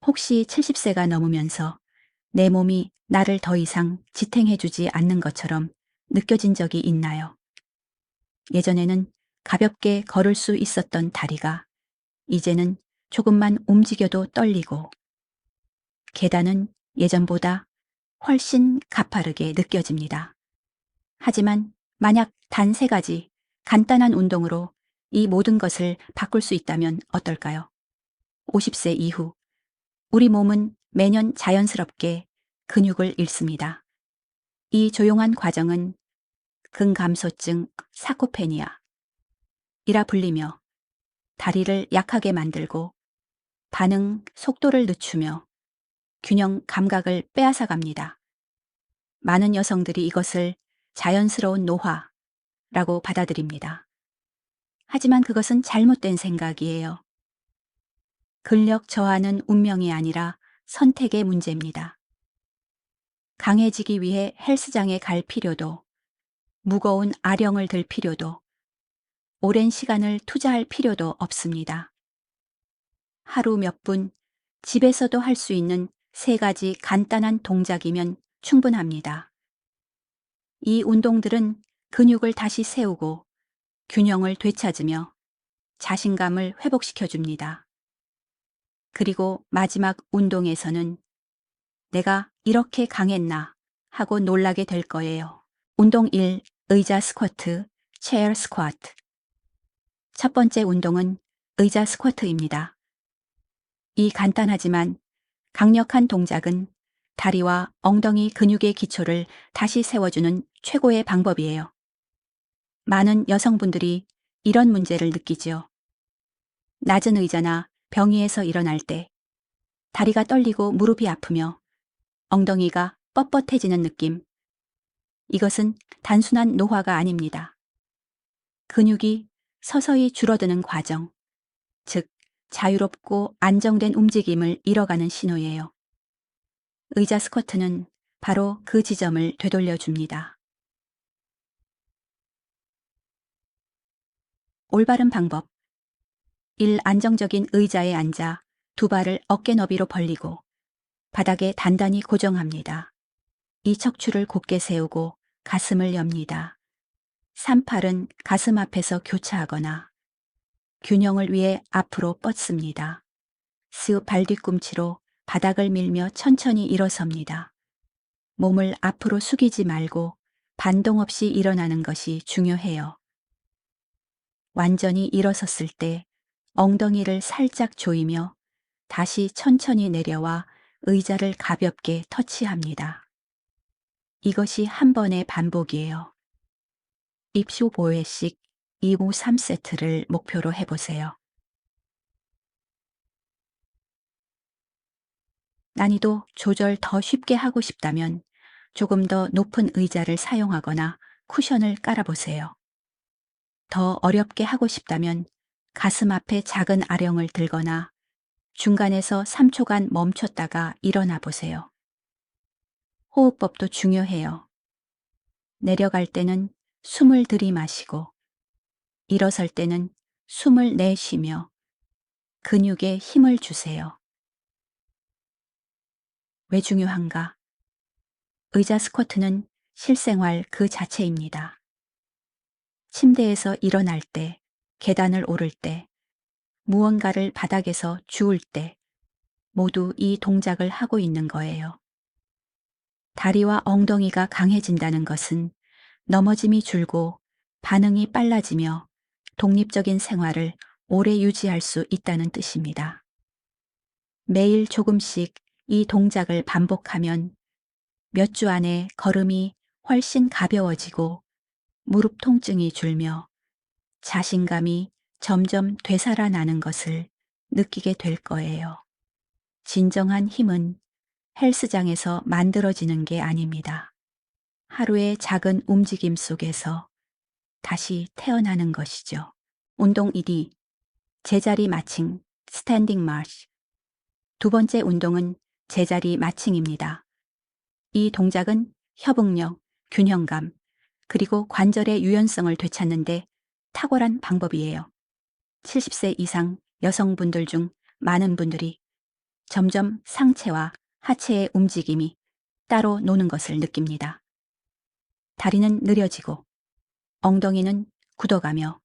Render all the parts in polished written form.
혹시 70세가 넘으면서 내 몸이 나를 더 이상 지탱해주지 않는 것처럼 느껴진 적이 있나요? 예전에는 가볍게 걸을 수 있었던 다리가 이제는 조금만 움직여도 떨리고, 계단은 예전보다 훨씬 가파르게 느껴집니다. 하지만 만약 단 3가지 간단한 운동으로 이 모든 것을 바꿀 수 있다면 어떨까요? 50세 이후 우리 몸은 매년 자연스럽게 근육을 잃습니다. 이 조용한 과정은 근감소증 사코페니아이라 불리며, 다리를 약하게 만들고 반응 속도를 늦추며 균형 감각을 빼앗아 갑니다. 많은 여성들이 이것을 자연스러운 노화라고 받아들입니다. 하지만 그것은 잘못된 생각이에요. 근력 저하는 운명이 아니라 선택의 문제입니다. 강해지기 위해 헬스장에 갈 필요도, 무거운 아령을 들 필요도, 오랜 시간을 투자할 필요도 없습니다. 하루 몇 분, 집에서도 할 수 있는 3가지 간단한 동작이면 충분합니다. 이 운동들은 근육을 다시 세우고 균형을 되찾으며 자신감을 회복시켜 줍니다. 그리고 마지막 운동에서는 내가 이렇게 강했나 하고 놀라게 될 거예요. 운동 1. 의자 스쿼트, 체어 스쿼트. 첫 번째 운동은 의자 스쿼트입니다. 이 간단하지만 강력한 동작은 다리와 엉덩이 근육의 기초를 다시 세워주는 최고의 방법이에요. 많은 여성분들이 이런 문제를 느끼지요. 낮은 의자나 병위에서 일어날 때 다리가 떨리고 무릎이 아프며 엉덩이가 뻣뻣해지는 느낌. 이것은 단순한 노화가 아닙니다. 근육이 서서히 줄어드는 과정, 즉 자유롭고 안정된 움직임을 잃어가는 신호예요. 의자 스쿼트는 바로 그 지점을 되돌려 줍니다. 올바른 방법. 1. 안정적인 의자에 앉아 2발을 어깨 너비로 벌리고 바닥에 단단히 고정합니다. 2. 척추를 곧게 세우고 가슴을 엽니다. 3. 팔은 가슴 앞에서 교차하거나 균형을 위해 앞으로 뻗습니다. 4. 발 뒤꿈치로 바닥을 밀며 천천히 일어섭니다. 몸을 앞으로 숙이지 말고 반동 없이 일어나는 것이 중요해요. 완전히 일어섰을 때 엉덩이를 살짝 조이며 다시 천천히 내려와 의자를 가볍게 터치합니다. 이것이 한 번의 반복이에요. 25회씩 2무 3세트를 목표로 해보세요. 난이도 조절 더 쉽게 하고 싶다면 조금 더 높은 의자를 사용하거나 쿠션을 깔아보세요. 더 어렵게 하고 싶다면 가슴 앞에 작은 아령을 들거나 중간에서 3초간 멈췄다가 일어나 보세요. 호흡법도 중요해요. 내려갈 때는 숨을 들이마시고, 일어설 때는 숨을 내쉬며 근육에 힘을 주세요. 왜 중요한가? 의자 스쿼트는 실생활 그 자체입니다. 침대에서 일어날 때, 계단을 오를 때, 무언가를 바닥에서 주울 때 모두 이 동작을 하고 있는 거예요. 다리와 엉덩이가 강해진다는 것은 넘어짐이 줄고 반응이 빨라지며 독립적인 생활을 오래 유지할 수 있다는 뜻입니다. 매일 조금씩 이 동작을 반복하면 몇 주 안에 걸음이 훨씬 가벼워지고 무릎 통증이 줄며 자신감이 점점 되살아나는 것을 느끼게 될 거예요. 진정한 힘은 헬스장에서 만들어지는 게 아닙니다. 하루의 작은 움직임 속에서 다시 태어나는 것이죠. 운동 1위, 제자리 마칭, 스탠딩 마치. 2번째 운동은 제자리 마칭입니다. 이 동작은 협응력, 균형감, 그리고 관절의 유연성을 되찾는데 탁월한 방법이에요. 70세 이상 여성분들 중 많은 분들이 점점 상체와 하체의 움직임이 따로 노는 것을 느낍니다. 다리는 느려지고 엉덩이는 굳어가며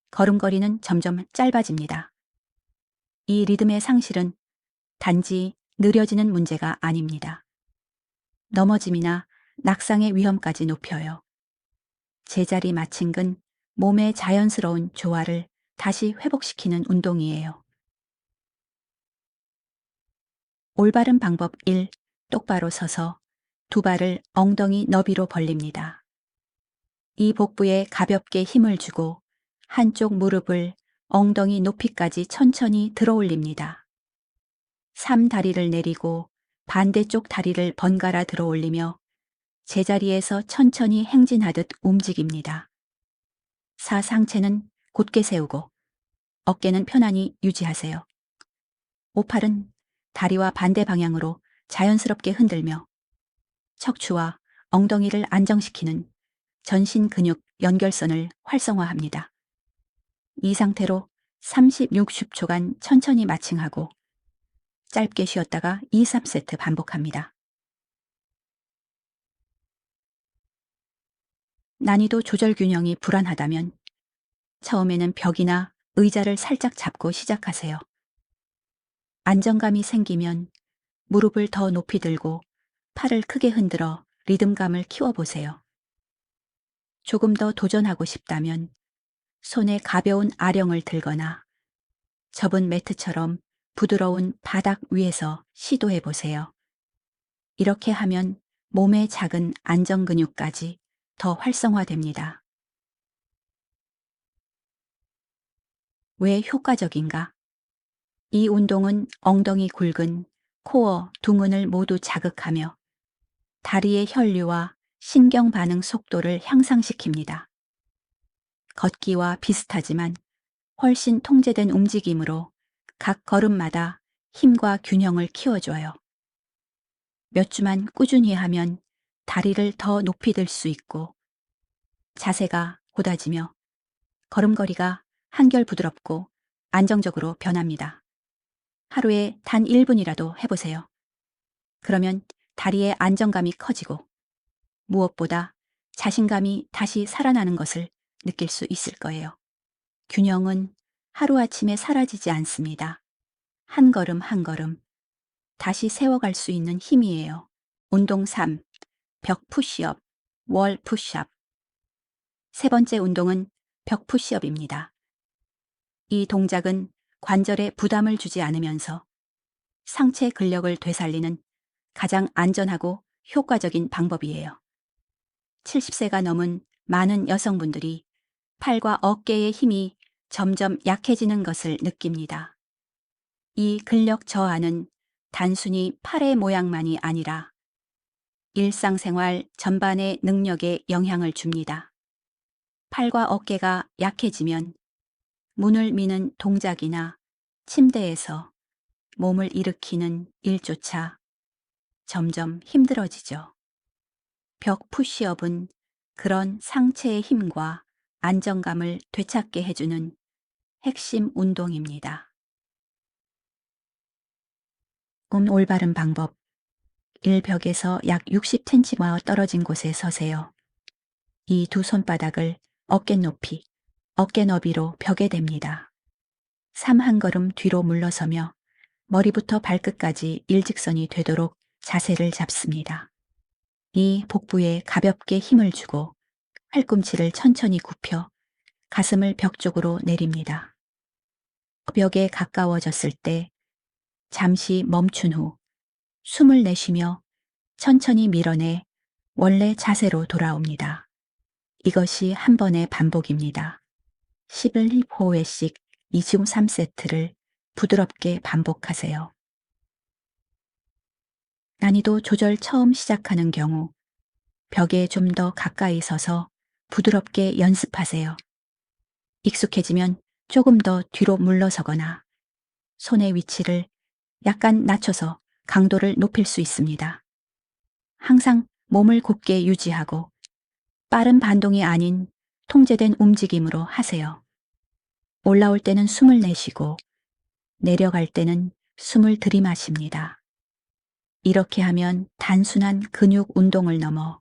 걸음걸이는 점점 짧아집니다. 이 리듬의 상실은 단지 느려지는 문제가 아닙니다. 넘어짐이나 낙상의 위험까지 높여요. 제자리 마칭근 몸의 자연스러운 조화를 다시 회복시키는 운동이에요. 올바른 방법 1. 똑바로 서서 두 발을 엉덩이 너비로 벌립니다. 이 복부에 가볍게 힘을 주고 한쪽 무릎을 엉덩이 높이까지 천천히 들어 올립니다. 3. 다리를 내리고 반대쪽 다리를 번갈아 들어 올리며 제자리에서 천천히 행진하듯 움직입니다. 4. 상체는 곧게 세우고 어깨는 편안히 유지하세요. 5. 팔은 다리와 반대 방향으로 자연스럽게 흔들며 척추와 엉덩이를 안정시키는 전신 근육 연결선을 활성화합니다. 이 상태로 30-60초간 천천히 마칭하고 짧게 쉬었다가 2-3세트 반복합니다. 난이도 조절 균형이 불안하다면 처음에는 벽이나 의자를 살짝 잡고 시작하세요. 안정감이 생기면 무릎을 더 높이 들고 팔을 크게 흔들어 리듬감을 키워보세요. 조금 더 도전하고 싶다면 손에 가벼운 아령을 들거나 접은 매트처럼 부드러운 바닥 위에서 시도해 보세요. 이렇게 하면 몸의 작은 안정 근육까지 더 활성화됩니다. 왜 효과적인가? 이 운동은 엉덩이 굴근, 코어, 둥근을 모두 자극하며 다리의 혈류와 신경 반응 속도를 향상시킵니다. 걷기와 비슷하지만 훨씬 통제된 움직임으로 각 걸음마다 힘과 균형을 키워줘요. 몇 주만 꾸준히 하면 다리를 더 높이 들 수 있고 자세가 곧아지며 걸음걸이가 한결 부드럽고 안정적으로 변합니다. 하루에 단 1분이라도 해보세요. 그러면 다리의 안정감이 커지고 무엇보다 자신감이 다시 살아나는 것을 느낄 수 있을 거예요. 균형은 하루아침에 사라지지 않습니다. 한 걸음 한 걸음 다시 세워갈 수 있는 힘이에요. 운동 3. 벽 푸시업, 월 푸시업. 세 번째 운동은 벽 푸시업입니다. 이 동작은 관절에 부담을 주지 않으면서 상체 근력을 되살리는 가장 안전하고 효과적인 방법이에요. 70세가 넘은 많은 여성분들이 팔과 어깨의 힘이 점점 약해지는 것을 느낍니다. 이 근력 저하는 단순히 팔의 모양만이 아니라 일상생활 전반의 능력에 영향을 줍니다. 팔과 어깨가 약해지면 문을 미는 동작이나 침대에서 몸을 일으키는 일조차 점점 힘들어지죠. 벽 푸시업은 그런 상체의 힘과 안정감을 되찾게 해주는 핵심 운동입니다. 올바른 방법. 1벽에서 약 60cm와 떨어진 곳에 서세요. 이 두 손바닥을 어깨 높이, 어깨 너비로 벽에 댑니다. 3. 한 걸음 뒤로 물러서며 머리부터 발끝까지 일직선이 되도록 자세를 잡습니다. 2. 복부에 가볍게 힘을 주고 팔꿈치를 천천히 굽혀 가슴을 벽 쪽으로 내립니다. 벽에 가까워졌을 때 잠시 멈춘 후 숨을 내쉬며 천천히 밀어내 원래 자세로 돌아옵니다. 이것이 한 번의 반복입니다. 11호회씩 23세트를 부드럽게 반복하세요. 난이도 조절 처음 시작하는 경우 벽에 좀 더 가까이 서서 부드럽게 연습하세요. 익숙해지면 조금 더 뒤로 물러서거나 손의 위치를 약간 낮춰서 강도를 높일 수 있습니다. 항상 몸을 곧게 유지하고 빠른 반동이 아닌 통제된 움직임으로 하세요. 올라올 때는 숨을 내쉬고 내려갈 때는 숨을 들이마십니다. 이렇게 하면 단순한 근육 운동을 넘어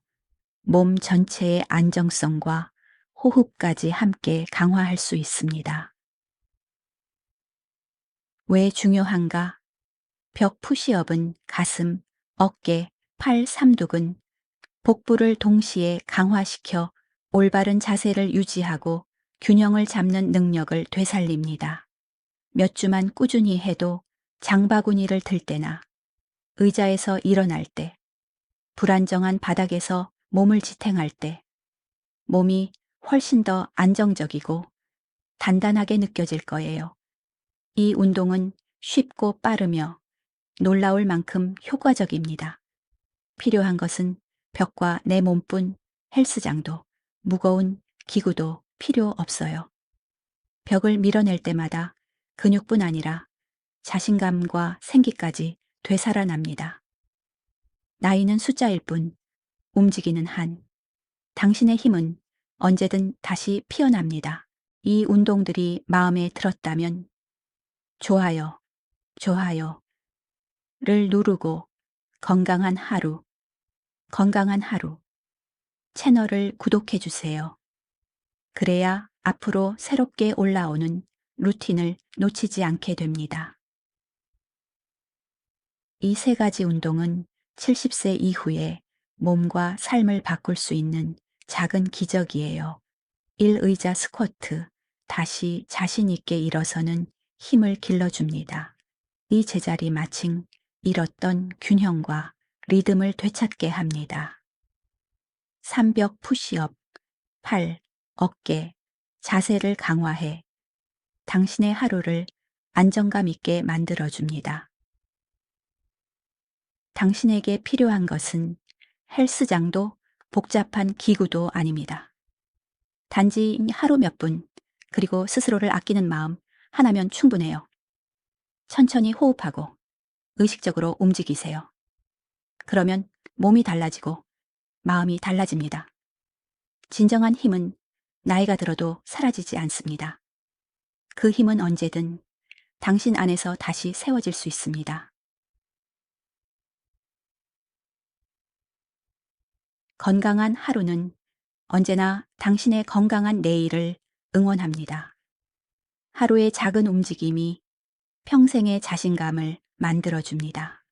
몸 전체의 안정성과 호흡까지 함께 강화할 수 있습니다. 왜 중요한가? 벽 푸시업은 가슴, 어깨, 팔 삼두근, 복부를 동시에 강화시켜 올바른 자세를 유지하고 균형을 잡는 능력을 되살립니다. 몇 주만 꾸준히 해도 장바구니를 들 때나 의자에서 일어날 때, 불안정한 바닥에서 몸을 지탱할 때, 몸이 훨씬 더 안정적이고 단단하게 느껴질 거예요. 이 운동은 쉽고 빠르며 놀라울 만큼 효과적입니다. 필요한 것은 벽과 내 몸뿐, 헬스장도 무거운 기구도 필요 없어요. 벽을 밀어낼 때마다 근육뿐 아니라 자신감과 생기까지 되살아납니다. 나이는 숫자일 뿐 움직이는 한 당신의 힘은 언제든 다시 피어납니다. 이 운동들이 마음에 들었다면 좋아요, 좋아요를 누르고 건강한 하루, 건강한 하루 채널을 구독해 주세요. 그래야 앞으로 새롭게 올라오는 루틴을 놓치지 않게 됩니다. 이 세 가지 운동은 70세 이후에 몸과 삶을 바꿀 수 있는 작은 기적이에요. 1. 의자 스쿼트. 다시 자신 있게 일어서는 힘을 길러줍니다. 2. 제자리 마칭. 잃었던 균형과 리듬을 되찾게 합니다. 3. 벽 푸시업. 팔, 어깨, 자세를 강화해 당신의 하루를 안정감 있게 만들어줍니다. 당신에게 필요한 것은 헬스장도 복잡한 기구도 아닙니다. 단지 하루 몇 분, 그리고 스스로를 아끼는 마음 하나면 충분해요. 천천히 호흡하고 의식적으로 움직이세요. 그러면 몸이 달라지고 마음이 달라집니다. 진정한 힘은 나이가 들어도 사라지지 않습니다. 그 힘은 언제든 당신 안에서 다시 세워질 수 있습니다. 건강한 하루는 언제나 당신의 건강한 내일을 응원합니다. 하루의 작은 움직임이 평생의 자신감을 만들어줍니다.